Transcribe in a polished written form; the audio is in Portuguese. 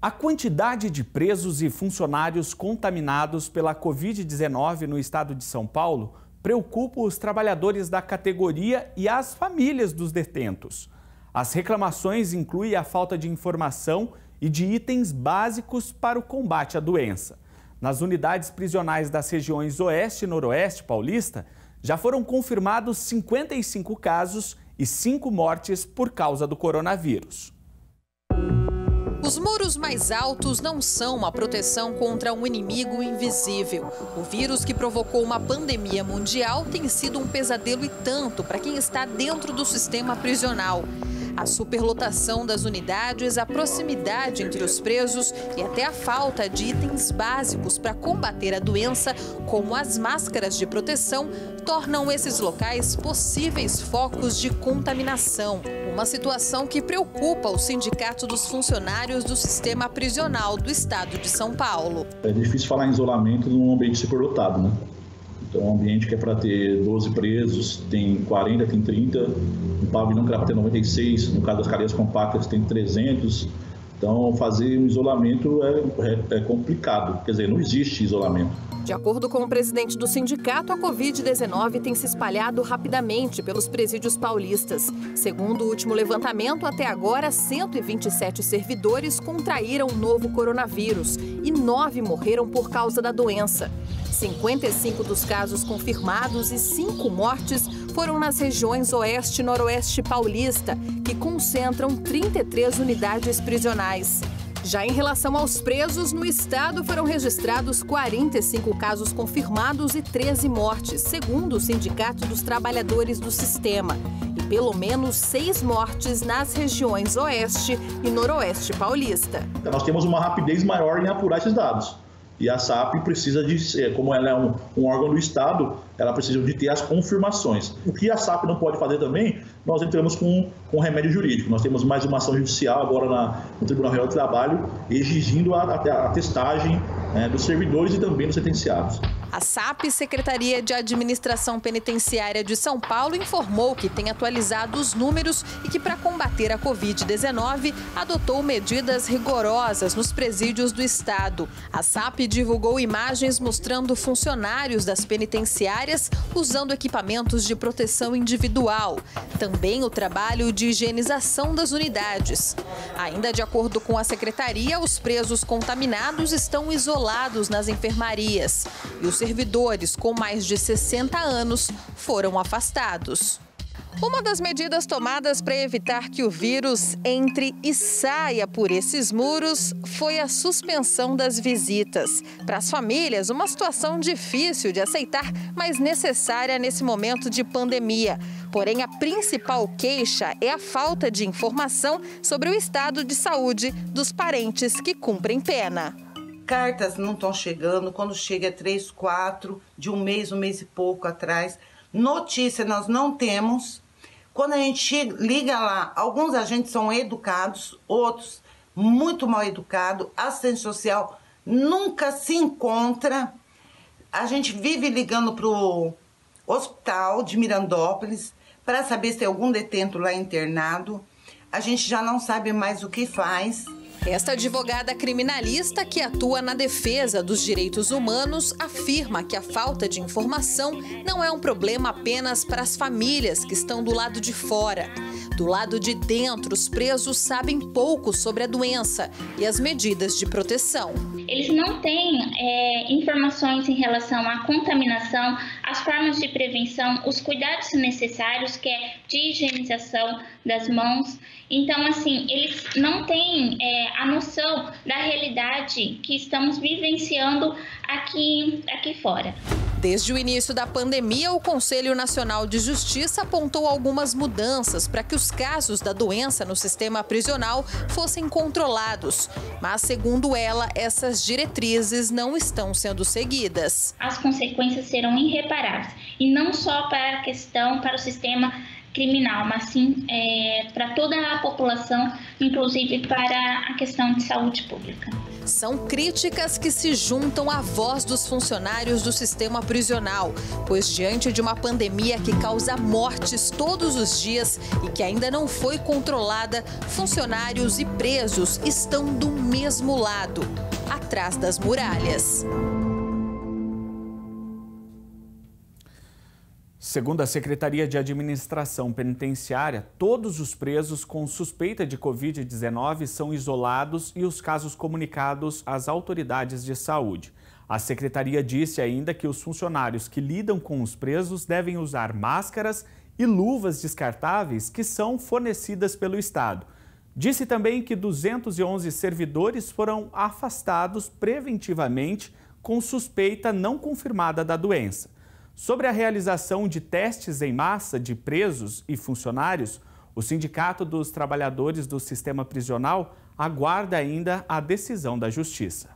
A quantidade de presos e funcionários contaminados pela Covid-19 no estado de São Paulo preocupa os trabalhadores da categoria e as famílias dos detentos. As reclamações incluem a falta de informação e de itens básicos para o combate à doença. Nas unidades prisionais das regiões Oeste e Noroeste paulista, já foram confirmados 55 casos e 5 mortes por causa do coronavírus. Os muros mais altos não são uma proteção contra um inimigo invisível. O vírus que provocou uma pandemia mundial tem sido um pesadelo e tanto para quem está dentro do sistema prisional. A superlotação das unidades, a proximidade entre os presos e até a falta de itens básicos para combater a doença, como as máscaras de proteção, tornam esses locais possíveis focos de contaminação. Uma situação que preocupa o Sindicato dos Funcionários do Sistema Prisional do Estado de São Paulo. É difícil falar em isolamento num ambiente superlotado, né? Então, um ambiente que é para ter 12 presos, tem 40, tem 30. Um pavilhão que era para ter 96, no caso das cadeias compactas tem 300. Então, fazer um isolamento é complicado, quer dizer, não existe isolamento. De acordo com o presidente do sindicato, a Covid-19 tem se espalhado rapidamente pelos presídios paulistas. Segundo o último levantamento, até agora, 127 servidores contraíram o novo coronavírus e 9 morreram por causa da doença. 55 dos casos confirmados e 5 mortes foram nas regiões Oeste e Noroeste paulista, que concentram 33 unidades prisionais. Já em relação aos presos, no estado foram registrados 45 casos confirmados e 13 mortes, segundo o Sindicato dos Trabalhadores do Sistema. E pelo menos 6 mortes nas regiões Oeste e Noroeste paulista. Nós temos uma rapidez maior em apurar esses dados. E a SAP precisa de, como ela é um órgão do Estado, ela precisa de ter as confirmações. O que a SAP não pode fazer também, nós entramos com remédio jurídico. Nós temos mais uma ação judicial agora no Tribunal Real do Trabalho, exigindo a testagem dos servidores e também dos sentenciados. A SAP, Secretaria de Administração Penitenciária de São Paulo, informou que tem atualizado os números e que, para combater a Covid-19, adotou medidas rigorosas nos presídios do estado. A SAP divulgou imagens mostrando funcionários das penitenciárias usando equipamentos de proteção individual. Também o trabalho de higienização das unidades. Ainda de acordo com a Secretaria, os presos contaminados estão isolados nas enfermarias. E os servidores com mais de 60 anos foram afastados. Uma das medidas tomadas para evitar que o vírus entre e saia por esses muros foi a suspensão das visitas. Para as famílias, uma situação difícil de aceitar, mas necessária nesse momento de pandemia. Porém, a principal queixa é a falta de informação sobre o estado de saúde dos parentes que cumprem pena. Cartas não estão chegando, quando chega é 3, 4, de um mês e pouco atrás. Notícia nós não temos. Quando a gente liga lá, alguns agentes são educados, outros muito mal educados. A assistente social nunca se encontra. A gente vive ligando para o hospital de Mirandópolis para saber se tem algum detento lá internado. A gente já não sabe mais o que faz. Esta advogada criminalista que atua na defesa dos direitos humanos afirma que a falta de informação não é um problema apenas para as famílias que estão do lado de fora. Do lado de dentro, os presos sabem pouco sobre a doença e as medidas de proteção. Eles não têm informações em relação à contaminação, as formas de prevenção, os cuidados necessários, que é de higienização das mãos. Então, assim, eles não têm a noção da realidade que estamos vivenciando aqui fora. Desde o início da pandemia, o Conselho Nacional de Justiça apontou algumas mudanças para que os casos da doença no sistema prisional fossem controlados. Mas, segundo ela, essas diretrizes não estão sendo seguidas. As consequências serão irreparáveis, e não só para o sistema criminal, mas sim para toda a população, inclusive para a questão de saúde pública. São críticas que se juntam à voz dos funcionários do sistema prisional, pois diante de uma pandemia que causa mortes todos os dias e que ainda não foi controlada, funcionários e presos estão do mesmo lado, atrás das muralhas. Segundo a Secretaria de Administração Penitenciária, todos os presos com suspeita de Covid-19 são isolados e os casos comunicados às autoridades de saúde. A Secretaria disse ainda que os funcionários que lidam com os presos devem usar máscaras e luvas descartáveis que são fornecidas pelo Estado. Disse também que 211 servidores foram afastados preventivamente com suspeita não confirmada da doença. Sobre a realização de testes em massa de presos e funcionários, o Sindicato dos Trabalhadores do Sistema Prisional aguarda ainda a decisão da Justiça.